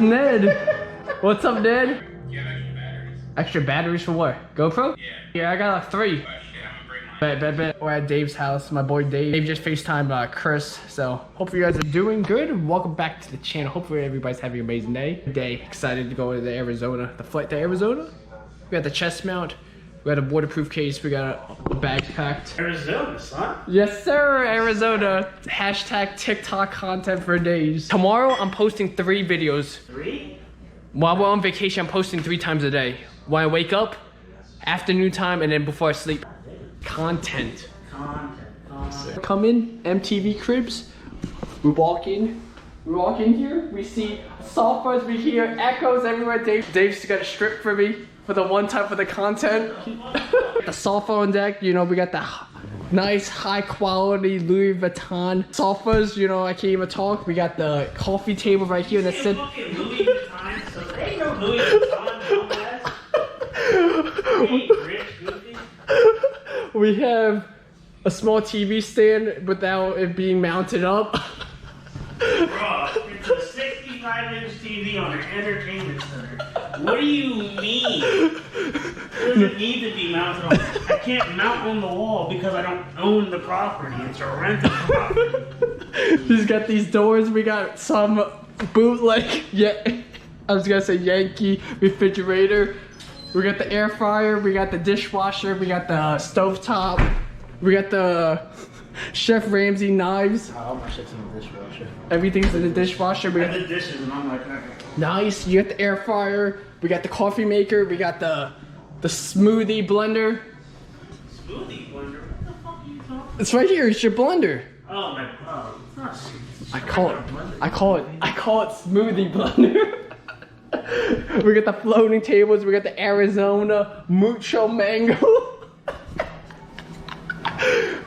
Ned. What's up, Ned? Do you have extra batteries? Extra batteries for what? GoPro? Yeah. I got like 3. Oh shit, I'm gonna bring mine. Bet. We're at Dave's house. My boy Dave. Dave just FaceTimed Chris. So hopefully you guys are doing good. Welcome back to the channel. Hopefully everybody's having an amazing day. Excited to go to Arizona. The flight to Arizona. We got the chest mount. We got a waterproof case. We got a bag packed. Arizona, son. Yes, sir. Arizona. Hashtag TikTok content for days. Tomorrow I'm posting 3 videos. 3? While we're on vacation, I'm posting 3 times a day. When I wake up, afternoon time, and then before I sleep. Content. Come in, MTV Cribs. We walk in here. We see softwares. We hear echoes everywhere. Dave's got a strip for me for the one time for the content. The software on deck. You know, we got the nice high quality Louis Vuitton sofas. You know, I can't even talk. We got the coffee table right here. That's it. Louis Vuitton, so there ain't no Louis Vuitton, dumbass. Hey, rich, goofy. We have a small TV stand without it being mounted up. Bro, it's a 65-inch TV on an entertainment center. What do you mean? It doesn't need to be mounted on. I can't mount on the wall because I don't own the property. It's a rented property. He's got these doors. We got some bootleg, I was gonna say Yankee refrigerator. We got the air fryer. We got the dishwasher. We got the stovetop. We got the Chef Ramsay knives. How much is in the dishwasher? Everything's in the dishwasher. We I got did dishes and I'm like, okay. nice. You got the air fryer. We got the coffee maker. We got the smoothie blender. Smoothie blender? What the fuck are you talking? It's right here. It's your blender. Oh my god. It's not I call it smoothie blender. We got the floating tables. We got the Arizona mucho mango.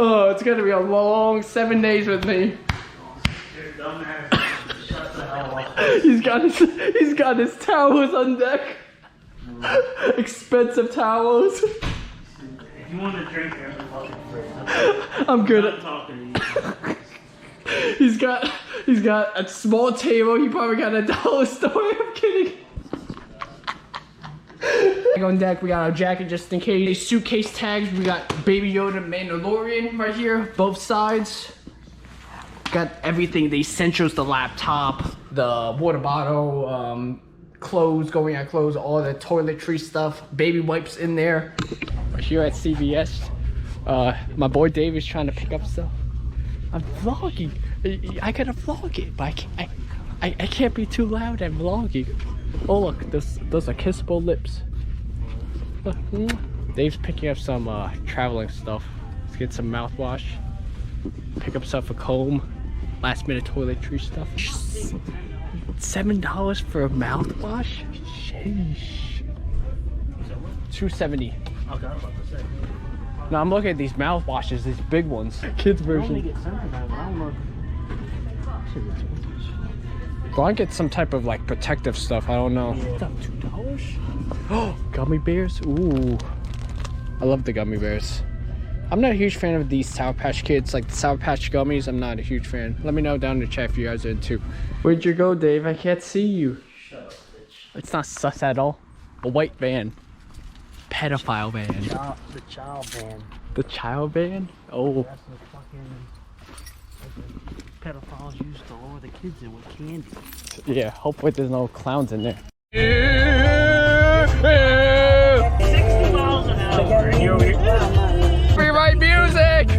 Oh, it's gonna be a long 7 days with me. You're dumbass. Shut the hell up. He's got his towels on deck. Expensive towels. If you want to drink, there's a fucking fridge. I'm good. I'm talking to you. He's got a small table. He probably got a dollar store. I'm kidding. On deck, we got our jacket just in case. Suitcase tags. We got Baby Yoda Mandalorian right here, both sides. Got everything, the essentials, the laptop, the water bottle, clothes, going out clothes, all the toiletry stuff, baby wipes in there. We're here at CVS. My boy Dave is trying to pick up stuff. I'm vlogging. I gotta vlog it, but I can't be too loud at vlogging. Oh look, those are kissable lips. Dave's picking up some traveling stuff. Let's get some mouthwash. Pick up stuff for comb. Last minute toiletry stuff. $7 for a mouthwash? Sheesh. $2.70. Okay, I was about to say. No, I'm looking at these mouthwashes, these big ones. Kids version. Go on, get some type of like protective stuff. I don't know. Yeah. $2? Oh, gummy bears. Ooh, I love the gummy bears. I'm not a huge fan of these Sour Patch Kids, like the Sour Patch gummies. I'm not a huge fan. Let me know down in the chat if you guys are into. Where'd you go, Dave? I can't see you. Shut up, bitch. It's not sus at all. A white van. Pedophile van. The child van. The child van? Oh. That's the fucking pedophiles used to lure the kids in with candy. Yeah, hopefully there's no clowns in there. 60 miles an hour. And you're over here. Free ride music!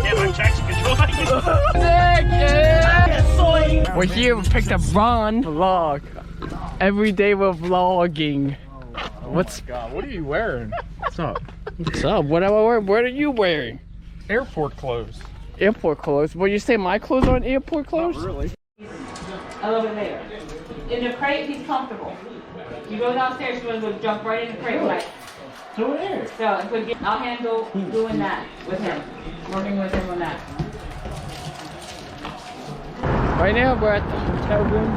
Yeah, my traction control. We're here, we picked up Ron. Vlog. Every day we're vlogging. What's God, what are you wearing? What's up? What's up? What am I wearing? What are you wearing? Airport clothes. Airport clothes? Well, you say my clothes aren't airport clothes? Not really. A little bit later. In the crate, he's comfortable. You go downstairs, you're gonna go jump right in the crate, like. Go there. So I'll handle doing that with him, working with him on that. Right now we're at the hotel room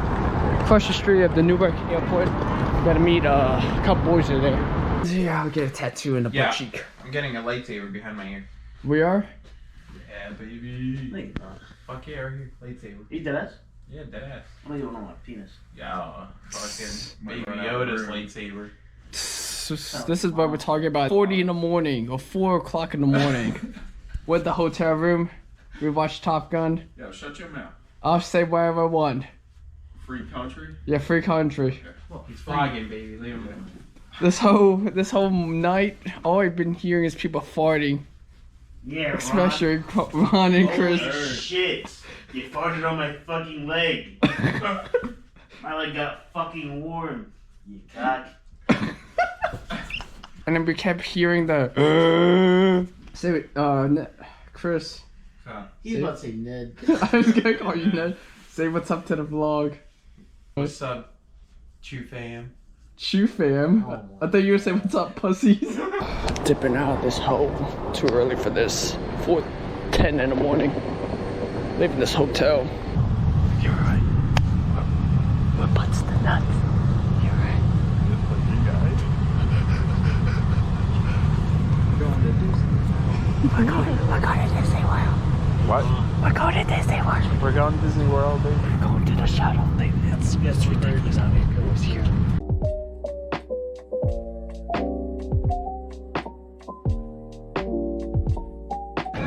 across the street of the Newark airport. Gotta meet a couple boys in there. Yeah, I'll get a tattoo in the butt cheek. I'm getting a lightsaber behind my ear. We are? Yeah, baby. Wait. Fuck yeah, right here. Lightsaber. You dead ass? Yeah, deadass. I don't even know my penis. Yeah, fucking Baby Yoda's lightsaber. This is what we're talking about. 40 in the morning or 4 o'clock in the morning. We're at the hotel room. We watched Top Gun. Yo, shut your mouth. I'll say whatever I want. Free country? Yeah, free country. He's frogging, baby. Leave him alone. This whole night, all I've been hearing is people farting. Yeah, Ron. Especially Ron and Chris. Holy shit. You farted on my fucking leg. My leg got fucking warm. You cock. And then we kept hearing the say Chris. He's about to say Ned. I was gonna call you Ned. Say what's up to the vlog. What's up, Chew fam? Chew fam. I thought you were saying what's up, pussies. Dipping out of this hole. Too early for this. 4:10 in the morning. Leaving this hotel. You're right. We're butts to nuts. You're right. We're going to Disney World. What? We're going to Disney World. We're going to Disney World, baby. We're going to the shuttle. It's ridiculous how many girls here.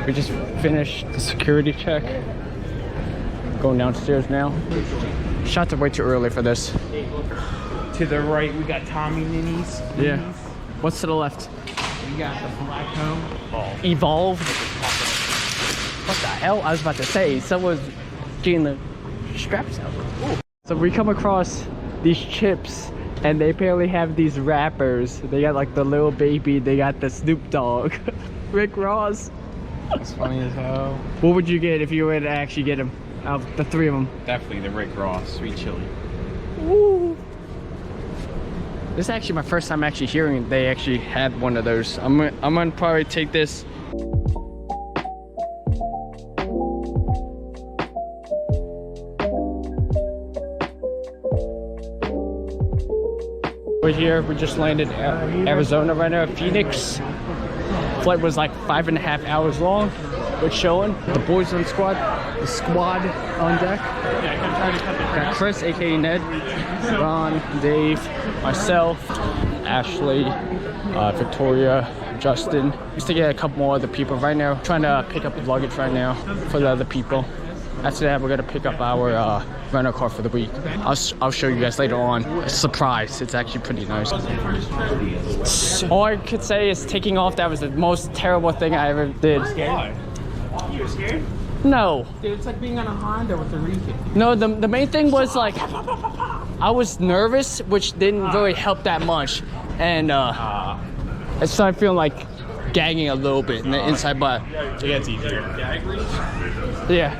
We just finished the security check. Going downstairs now. Shots are way too early for this. To the right, we got Tommy Minis. Yeah. What's to the left? We got the Black Home. Evolved. What the hell? I was about to say, someone's getting the straps out. Ooh. So we come across these chips, and they apparently have these wrappers. They got like the little baby, they got the Snoop Dogg. Rick Ross. It's funny as hell. What would you get if you were to actually get them? Out of the 3 of them. Definitely the Rick Ross sweet chili. Ooh. This is actually my first time actually hearing they actually had one of those. I'm gonna probably take this. We're here, we just landed Arizona right now, Phoenix. Flight was like 5.5 hours long. We're chilling. The boys on squad, the squad on deck. Got Chris, aka Ned, Ron, Dave, myself, Ashley, Victoria, Justin. Just to get a couple more other people right now. Trying to pick up luggage right now for the other people. After that, we're gonna pick up our rental car for the week. I'll show you guys later on. A surprise. It's actually pretty nice. All I could say is taking off, that was the most terrible thing I ever did. Why? You were scared? No. Dude, it's like being on a Honda with a recap. No, the main thing was like, I was nervous, which didn't really help that much. And I started feeling like gagging a little bit in the inside butt. Yeah, it's easier. Yeah.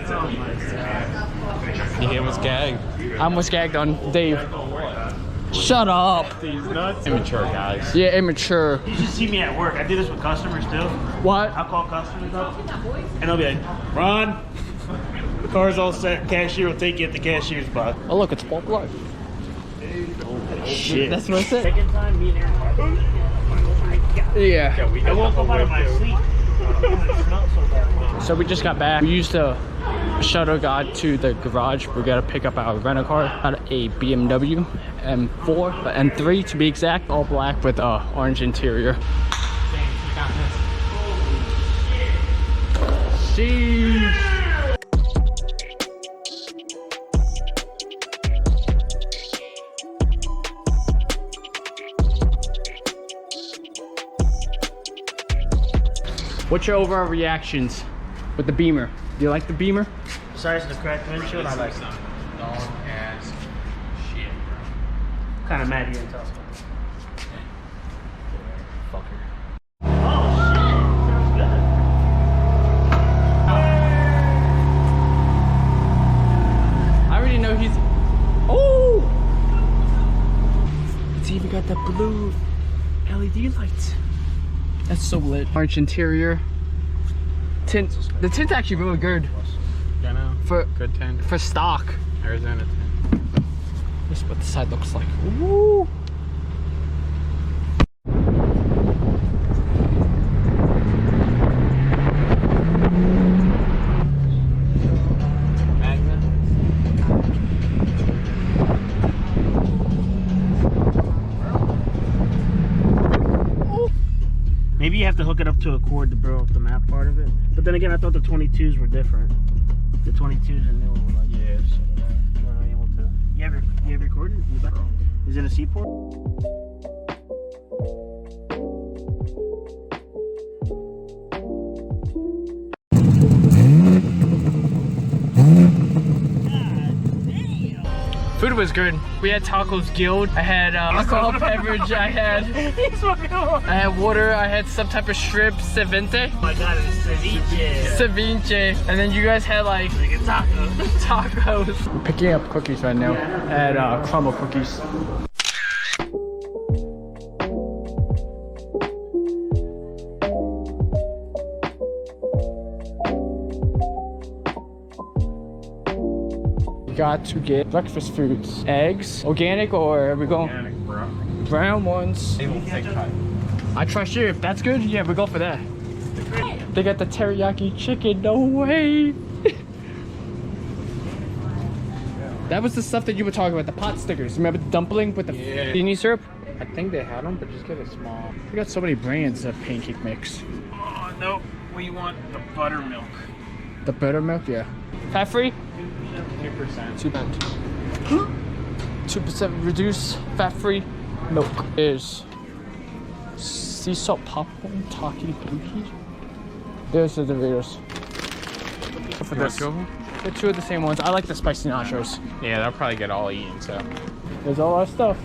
He almost gagged. I almost gagged on Dave. Shut up. He's nuts. Immature guys. Yeah, immature. You should see me at work. I do this with customers too. What? I'll call customers up and they'll be like, Ron, the car's all set. Cashier will take you at the cashier's box. Oh look, it's Paul Blood. Shit. That's what I said. Second time, me and Aaron. Oh my god. Yeah. I woke up out of my sleep. It smelled so bad. So we just got back. We used the shuttle got to the garage. We gotta pick up our rental car. Got a BMW M4, M3 to be exact, all black with orange interior. Sheesh. What's your overall reactions with the Beamer? Do you like the Beamer? Besides the cracked windshield, I like it. Dog ass shit, bro. Kind of mad you didn't tell us. Fucker. Oh shit, sounds good. I already know he's. Oh! It's even got the blue LED lights. That's so lit. Orange interior. Tint. The tint's actually really good. I know. For Good 10. for stock. Arizona 10. This is what the side looks like. Woo! have to hook it up to a cord to build up the map part of it. But then again, I thought the 22s were different. The 22s are newer. Like, yeah, so we're not able to. You have recorded? Is it a C port? Food was good. We had tacos Guild. I had alcohol beverage. I had water. I had some type of shrimp, ceviche. Oh my god, it's ceviche. Ceviche. And then you guys had like tacos. We're picking up cookies right now at Crumble Cookies. Got to get breakfast foods. Eggs, organic, or are we going? Organic, bro. Brown ones. They will take time. I trust you. If that's good, yeah, we go for that. They got the teriyaki chicken. No way. That was the stuff that you were talking about, the pot stickers. Remember the dumpling with the beanie syrup? I think they had them, but just get it small. We got so many brands of pancake mix. Oh no, we want the buttermilk. The buttermilk, yeah. Fat free? 2%. 2% reduced fat-free milk. There's sea salt popcorn, Taki Pookie. There's the Doritos. For this. They're two of the same ones. I like the spicy nachos. Yeah, they'll probably get all eaten, so. There's all our stuff.